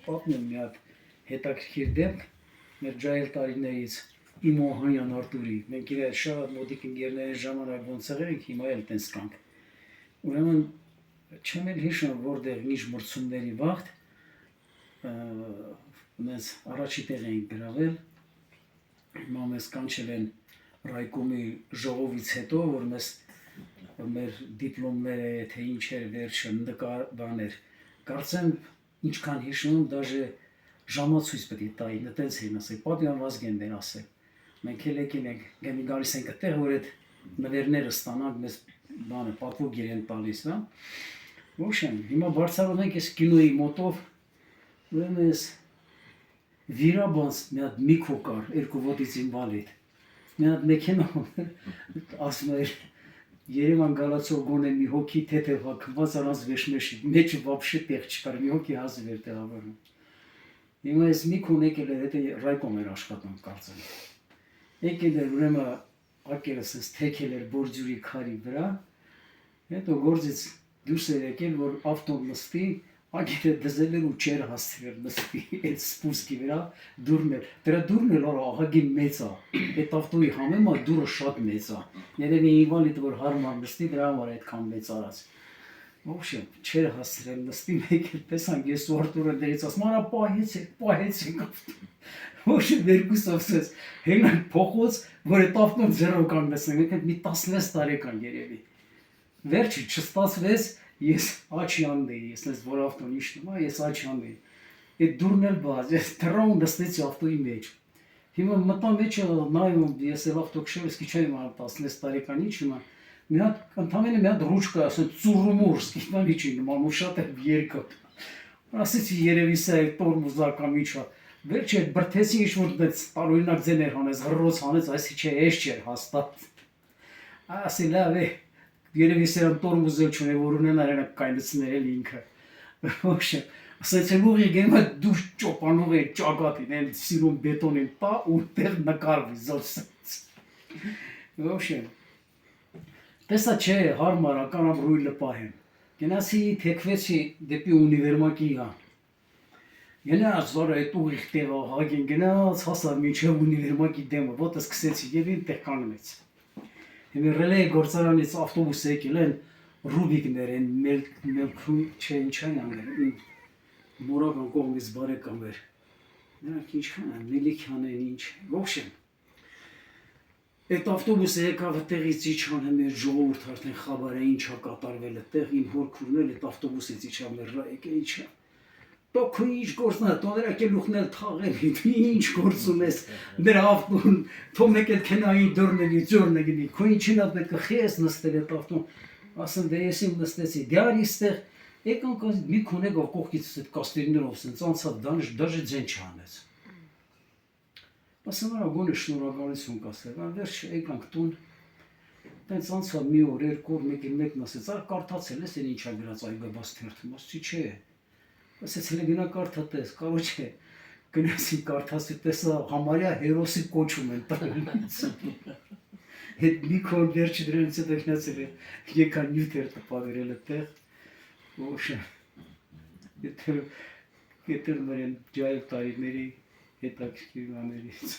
պատմեմ մի հատ հետաքրքիր դեպք մեր ջահել տարիներից իմ Օհանյան Արտուրի։ Մենք իրար շատ մոտիկ ընկերների ժամանակ ոնց եղել հիմա էլ տենց կանք։ Ուրեմն չեմ էլ հիշում որտեղ ինչ մրցումների վաղտ մեզ առաջի տեղ էին գրավել։ Հիմա մեզ կանչել են ռայկոմի ժողովից հետո, որ մեզ մեր դիպլոմները թե ինչ էր վերջը նկարներ կարծեմ ինչքան հիշում դաժե ժամացույց պետք է տային այդպես էին ասել պատյանվածք են ասել մենք էլ եկել ենք գեմի գալիս ենք այդտեղ որ այդ նվերները ստանանք մեզ բանը պատվոգիր են տալիս հա ոչեմ հիմա բարձրանում ենք այս կինոյի մոտով ուրեմն ես վիրաբանց մի հատ միքո կար երկու ոտից ինվալիդ մի հատ մեքենա ասում էր Երևան գալացող գոնե մի հոգի թեթև հակված առանց վեշմեշի, մեջը վապշի տեղ չկար, մի հոգի հազիվ էր տեղավորում։ Հիմա ես մի քուն եկել էր, հետո ռայկոմ էր աշխատում կարծեմ։ Եկել էր ուրեմն ակերս ես թեքել էր բորձյուրի քարի վրա, հետո գործից դուրս էր եկել, որ ավտոն նստի, ակերը դզել էր ու չեր հասցրել նստի, այդ սպուսկի վրա դուրն էր։ Դրա դուրն էլ ահագին մեծ է, այդ ավտոյի համեմատ դուրը շատ մեծ է։ Երևի ինվալիդ որ հարմար նստի, դրա համար այդքան մեծ արած։ Ոբշեմ, չեր հասցրել նստի, մեկ էլ տեսանք ես ու Արտուրը դերից ասում, արա պահեցեք ավտոն։ Ոբշեմ երկուսով ասես, հենանք փոխոց, որ այդ ավտոն ձեռով կանգնեցնենք, մենք մի 16 տարեկան երևի։ Վերջի չստացվեց Ես աչյան էի, ես նես որ ավտոն իշնում է, ես աչյան էի։ Այդ դուրն էլ բաց, ես թռա ու նստեցի ավտոյի մեջ։ Հիմա մտա մեջը նայում, ես էլ ավտո քշել, ես քիչ եմ 16 տարեկան ինչ հիմա։ Մի հատ ընդամենը մի հատ ռուչկա, ասեն ծուրումուր, սկիզբան ինչի նման ու շատ է երկը։ Ասեցի երևի սա է տորմուզական ինչա։ Վերջը բրթեցի ինչ որ դեց տարօրինակ ձեներ հանեց, հռոց հանեց, այսի չէ, էս չէր հաստատ։ Ասի լավ է Երևի սերան տորմուզել չունե, որ ունենար են կայնցներ էլ ինքը։ Ոչեմ, ասեցել ուղի գեմա դու ճոպանող է ճագատին, են սիրում բետոնին տա ու տեղ նկարվի զորսած։ Ոչեմ, տեսա չէ, հարմար ականամ ռույլը պահեմ։ Գնացի թեքվեցի դեպի ունիվերմակի հա։ Գնաց որ այդ ուղիղ տեղը հագին գնաց, հասավ մինչև ունիվերմակի դեմը, ոտը սկսեցի եւ ինտեղ կանգնեց։ Հիմա ռելեյ գործարանից ավտոբուս եկել են ռուբիկներ են մելքու չէ ինչ են անգել մորական կողմից բարեկամ էր նրանք ինչքան են մելիքյան են ինչ ոչեմ այդ ավտոբուսը եկավ տեղից իջան մեր ժողովուրդ արդեն խաբարը ինչա կատարվել այդտեղ իմ հորքուրն էլ այդ ավտոբուսից իջավ մեր ռայեկը իջա Տոքու ինչ գործն է, տոներակ էլ ուխնել թաղել, ինչ գործ ունես, դեր ավտուն, թո մեկ էլ կենային դորնելի, ձորնելի, քո ինչին ա պետք է խես նստել այդ ավտուն, ասեմ դե ես իմ նստեցի, դյարի ստեղ, եկանք մի քունեգով կողքից այդ կաստերներով սենց անցավ դաժե ձեն չանեց։ Ասեմ արա գոնե շնորհակալություն կասել, վերջ եկանք տուն, տենց անցավ մի օր, երկու օր, մեկն ասեց, ար կարդացել ես, են ինչա գրած այգաբաց թերթում, ասեցի չէ Ասեցել է գնա կարդատես, կարոչե, գնացի կարդասի տեսա համարյա հերոսի կոչում են տրոնից։ Հետ մի քոն վերջի դրանից հետո գնացել է, եկան նյութ էր տպավերել այդտեղ, ոչը, եթե մերեն ջայլ տարիների հետաքրքիր բաներից։